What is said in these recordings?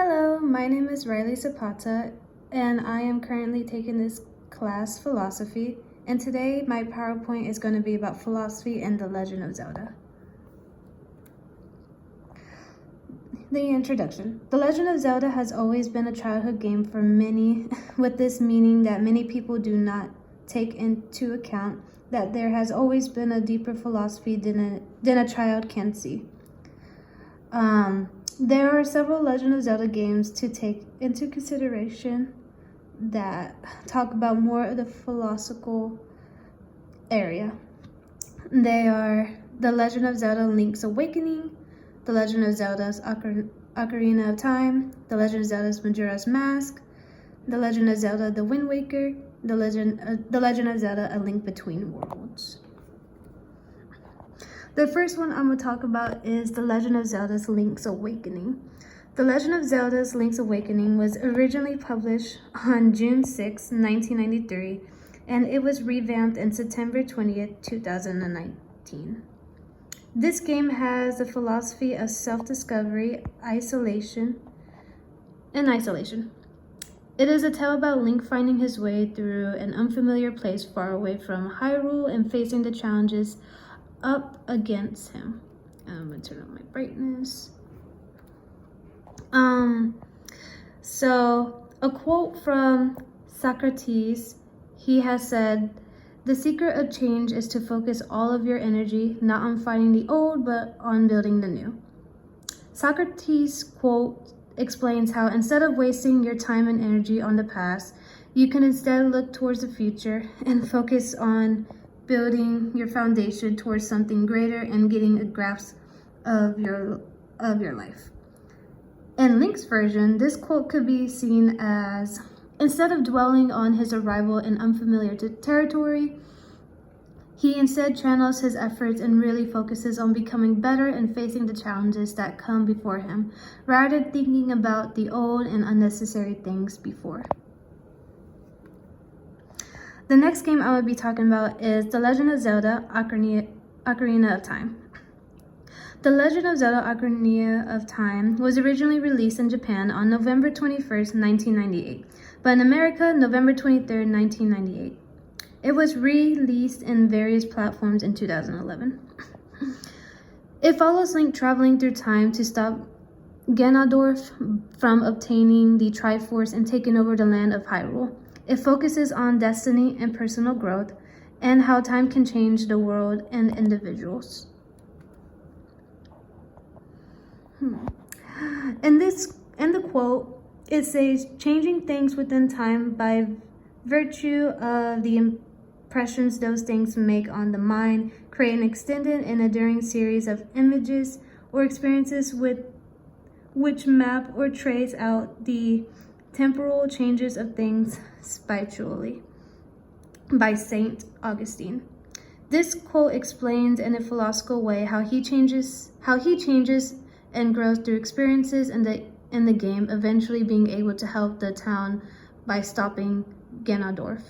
Hello, my name is Rylee Zapata, and I am currently taking this class, Philosophy, and today my PowerPoint is going to be about philosophy and The Legend of Zelda. The introduction. The Legend of Zelda has always been a childhood game for many, with this meaning that many people do not take into account that there has always been a deeper philosophy than a child can see. There are several Legend of Zelda games to take into consideration that talk about more of the philosophical area. They are The Legend of Zelda Link's Awakening, The Legend of Zelda's Ocarina of Time, The Legend of Zelda's Majora's Mask, The Legend of Zelda The Wind Waker, The Legend of Zelda A Link Between Worlds. The first one I'm going to talk about is The Legend of Zelda's Link's Awakening. The Legend of Zelda's Link's Awakening was originally published on June 6, 1993, and it was revamped on September 20th, 2019. This game has the philosophy of self-discovery, isolation. It is a tale about Link finding his way through an unfamiliar place far away from Hyrule and facing the challenges up against him. I'm gonna turn up my brightness. So a quote from Socrates, he has said, "The secret of change is to focus all of your energy not on fighting the old, but on building the new." Socrates' quote explains how instead of wasting your time and energy on the past, you can instead look towards the future and focus on building your foundation towards something greater and getting a grasp of your life. In Link's version, this quote could be seen as, instead of dwelling on his arrival in unfamiliar territory, he instead channels his efforts and really focuses on becoming better and facing the challenges that come before him, rather than thinking about the old and unnecessary things before. The next game I will be talking about is The Legend of Zelda Ocarina of Time. The Legend of Zelda Ocarina of Time was originally released in Japan on November 21st, 1998, but in America, November 23rd, 1998. It was released in various platforms in 2011. It follows Link traveling through time to stop Ganondorf from obtaining the Triforce and taking over the land of Hyrule. It focuses on destiny and personal growth and how time can change the world and individuals. In the quote, it says, "Changing things within time by virtue of the impressions those things make on the mind, create an extended and enduring series of images or experiences which map or trace out the temporal changes of things spiritually," by St. Augustine. This quote explains in a philosophical way how he changes and grows through experiences in the game, eventually being able to help the town by stopping Ganondorf.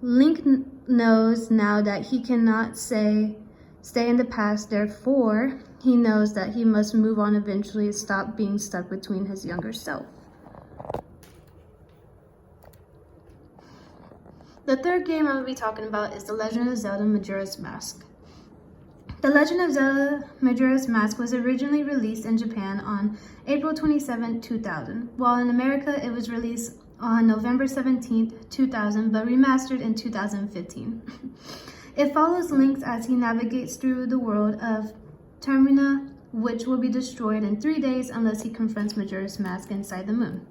Link knows now that he cannot stay in the past, therefore he knows that he must move on eventually and stop being stuck between his younger self. The third game I will be talking about is The Legend of Zelda Majora's Mask. The Legend of Zelda Majora's Mask was originally released in Japan on April 27, 2000, while in America it was released on November 17, 2000, but remastered in 2015. It follows Link as he navigates through the world of Termina, which will be destroyed in 3 days unless he confronts Majora's Mask inside the moon.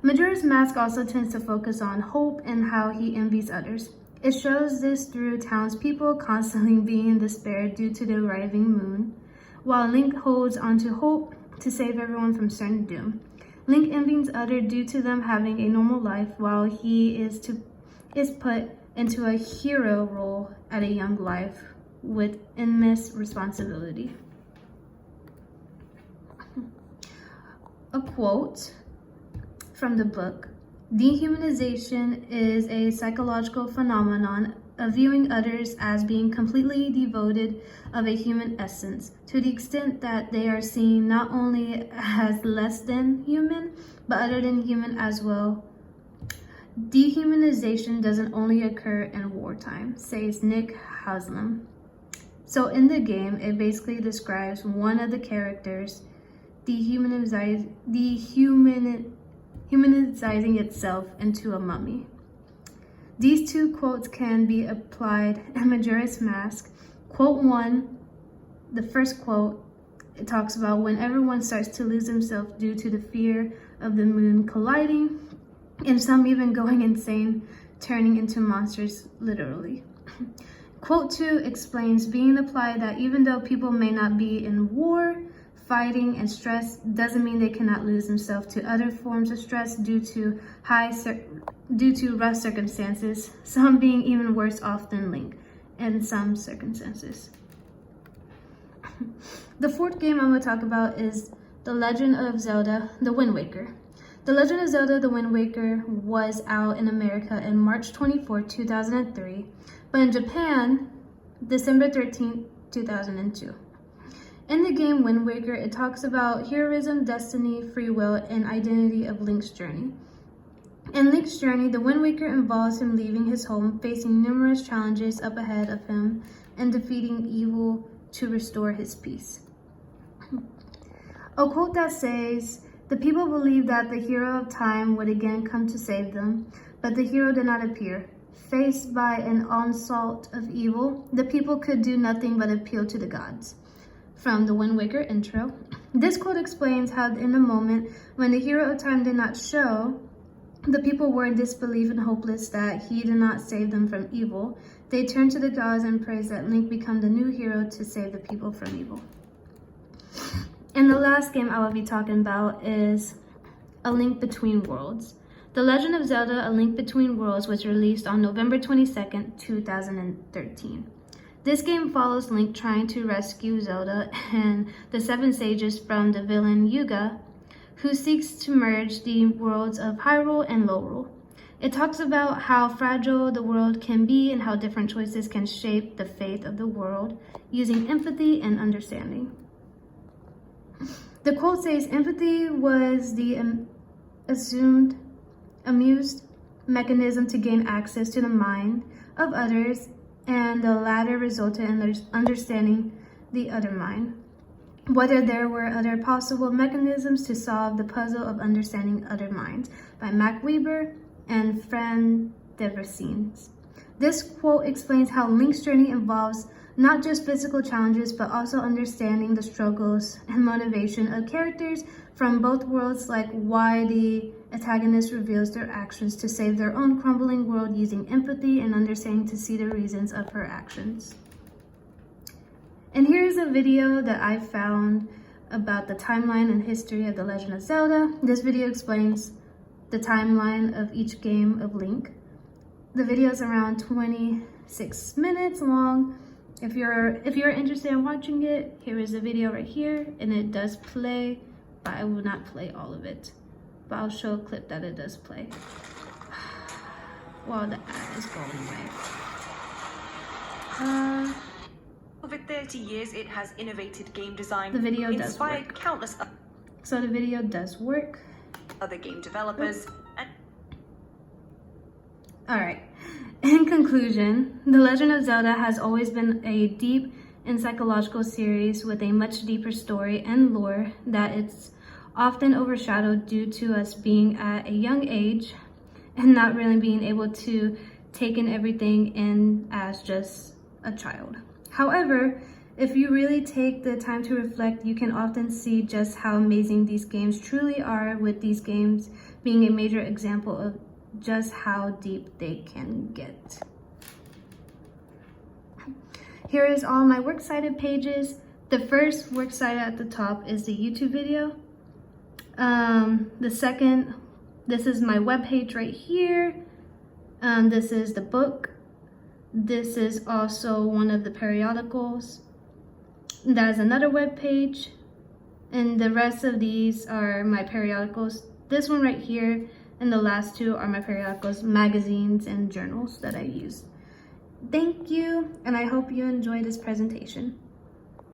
Majora's Mask also tends to focus on hope and how he envies others. It shows this through townspeople constantly being in despair due to the arriving moon, while Link holds onto hope to save everyone from certain doom. Link envies others due to them having a normal life, while he is put into a hero role at a young life with immense responsibility. A quote from the book: "Dehumanization is a psychological phenomenon of viewing others as being completely devoid of a human essence, to the extent that they are seen not only as less than human, but other than human as well. Dehumanization doesn't only occur in wartime, says Nick Haslam. So in the game, it basically describes one of the characters dehumanizing itself into a mummy. These two quotes can be applied in Majora's Mask. Quote 1, the first quote, it talks about when everyone starts to lose himself due to the fear of the moon colliding, and some even going insane, turning into monsters literally. Quote 2 explains being applied that even though people may not be in war, fighting, and stress doesn't mean they cannot lose themselves to other forms of stress due to rough circumstances, some being even worse off than Link in some circumstances. The fourth game I'm going to talk about is The Legend of Zelda: The Wind Waker. The Legend of Zelda: The Wind Waker was out in America in March 24, 2003, but in Japan, December 13, 2002. In the game Wind Waker, it talks about heroism, destiny, free will, and identity of Link's journey. In Link's journey, the Wind Waker involves him leaving his home, facing numerous challenges up ahead of him, and defeating evil to restore his peace. A quote that says, "The people believed that the hero of time would again come to save them, but the hero did not appear. Faced by an onslaught of evil, the people could do nothing but appeal to the gods." From the Wind Waker intro. This quote explains how in the moment when the hero of time did not show, the people were in disbelief and hopeless that he did not save them from evil. They turned to the gods and praised that Link become the new hero to save the people from evil. And the last game I will be talking about is A Link Between Worlds. The Legend of Zelda: A Link Between Worlds was released on November 22nd, 2013. This game follows Link trying to rescue Zelda and the Seven Sages from the villain Yuga, who seeks to merge the worlds of Hyrule and Lorule. It talks about how fragile the world can be and how different choices can shape the fate of the world using empathy and understanding. The quote says, "Empathy was the amused mechanism to gain access to the mind of others, and the latter resulted in understanding the other mind. Whether there were other possible mechanisms to solve the puzzle of understanding other minds," by Mac Weber and Fran Deversines. This quote explains how Link's journey involves not just physical challenges, but also understanding the struggles and motivation of characters from both worlds, like why the antagonist reveals their actions to save their own crumbling world using empathy and understanding to see the reasons of her actions. And here's a video that I found about the timeline and history of The Legend of Zelda. This video explains the timeline of each game of Link. The video is around 26 minutes long. If you're interested in watching it, here is the video right here, and it does play, but I will not play all of it. But I'll show a clip that it does play. While the ad is going away. Over 30 years, it has innovated game design. The video does inspired work. Countless So the video does work. other game developers. And Alright, in conclusion, The Legend of Zelda has always been a deep and psychological series with a much deeper story and lore that it's often overshadowed due to us being at a young age and not really being able to take in everything in as just a child. However, if you really take the time to reflect, you can often see just how amazing these games truly are, with these games being a major example of just how deep they can get. Here is all my works cited pages. The first works cited at the top is the YouTube video. The second, this is my webpage right here. This is the book. This is also one of the periodicals. That is another web page, and the rest of these are my periodicals. This one right here and the last two are my periodicals, magazines, and journals that I use. Thank you, and I hope you enjoy this presentation.